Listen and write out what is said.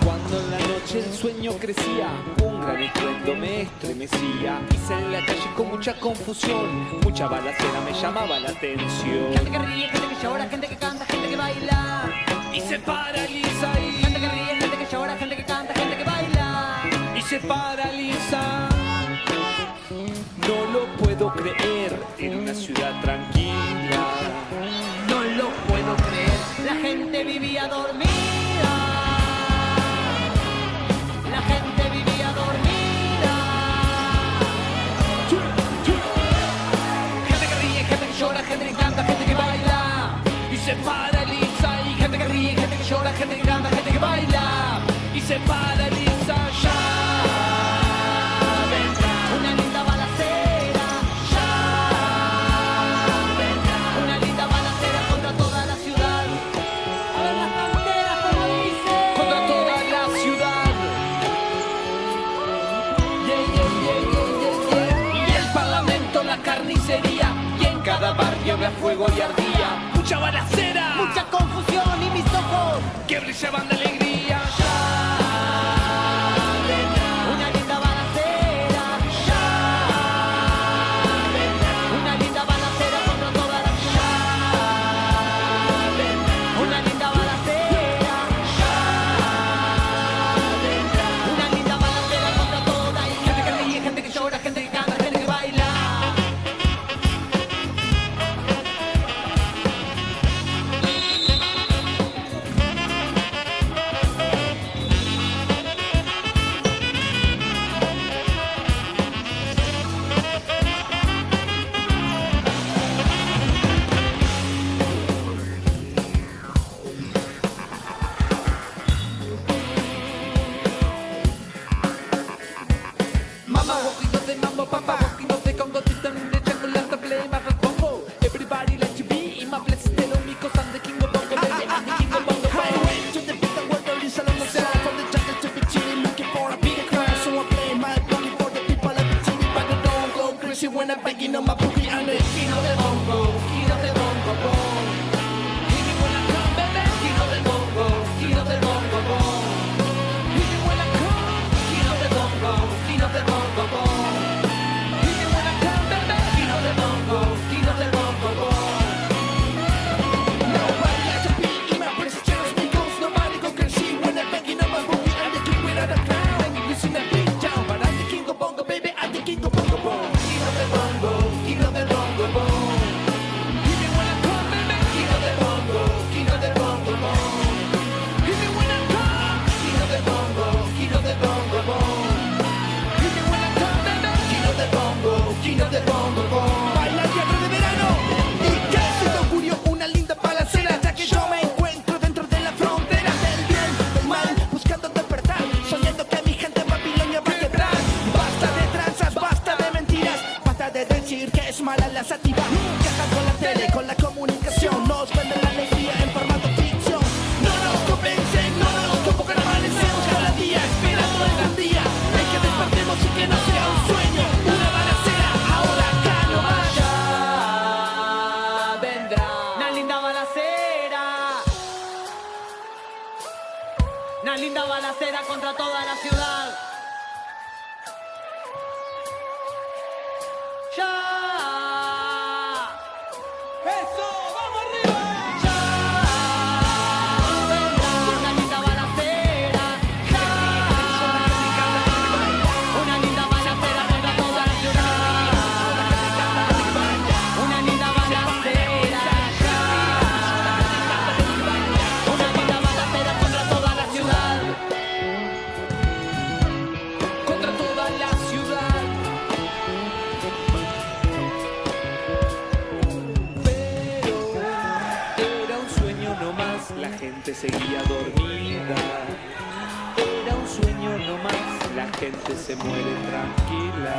Cuando en la noche el sueño crecía, un gran estruendo me estremecía. Hice en la calle con mucha confusión, mucha balacera me llamaba la atención. Gente que ríe, gente que llora, gente que canta, gente que baila. Y se paraliza ahí. Gente que ríe, gente que llora, gente que canta, gente que baila. Y se paraliza. No lo puedo creer, en una ciudad tranquila. No lo puedo creer, la gente vivía dormida. La gente vivía dormida. Gente que ríe, gente que llora, gente que canta, gente que baila. Y se paraliza. Y gente que ríe, gente que llora, gente que canta, gente que baila. Y se paraliza ya. Vendrá una linda balacera. Ya vendrá una linda balacera contra toda la ciudad. A ver las canteras como dice. Contra toda la ciudad. Y el parlamento, la carnicería. Y en cada barrio había fuego y ardía. Mucha balacera. Mucha confusión y mis ojos Que brillaban de alegría. una linda balacera. Ya vendrá una linda balacera contra toda la ciudad. Una linda balacera. Ya vendrá una linda balacera contra toda. Y gente que ríe, gente que llora, gente que canta, gente que baila. Mama, walking de mambo, papa, walking de Congo, system, the jungle, and the play, my bongo. Everybody like to be in my place, tell me, cause I'm the king of bongo, baby, I'm the king of bongo, baby. To the beat, the world don't listen on myself. From the jungle to the chilly, looking for a bigger crowd. So I play my boogie for the people of the city, but they don't go crazy when I'm banging on my boogie. I'm the king of the bongo, king of the bongo, bongo. Hit me when I come, baby, king of the bongo, king of the bongo, bongo. Hit me when I come, king of the bongo, king of the bongo, bongo. Hit me when I come, baby, king of the bongo, king of the bongo, bongo. Nobody likes to be in my place, just because nobody go crazy when I'm banging on my boogie. I'm the king without a crown. And you listen a big town, but I'm the king of bongo, baby. I'm the king of bongo, bongo. King of the bongo, king of the bongo, bongo. Hit me when I come, baby, king of the bongo, king of the bongo, bongo. Hit me when I come, king of the bongo, king of the bongo, bongo. Hit me when I come, baby, king of the bongo, king of the bongo, bongo. Baila teatro de verano. ¿Y qué se te ocurrió? Una linda balacera, ya que yo me encuentro dentro de la frontera del bien, del mal, buscando despertar, soñando que mi gente en Babilonia va a quebrar. Basta de tranzas, basta de mentiras, basta de decir que es mala la sativa. Que acá con la tele, con la comunicación, nos venden la alegría en formato ficción. No nos convencen, no nos convocan, amanecemos cada día esperando el gran día en que despertemos y que no sea un sueño, una balacera, ahora acá nomás. Ya vendrá una linda balacera. Una linda balacera contra toda la ciudad. Ya. ¡Eso! ¡Vamos arriba! Ya vendrá una linda balacera. Ya. Una linda balacera contra toda la ciudad. Una linda balacera. Ya. Una linda balacera contra toda la ciudad. Contra toda la ciudad. Pero era un sueño nomás, la gente seguía dormida. Era un sueño nomás, la gente se muere tranquila.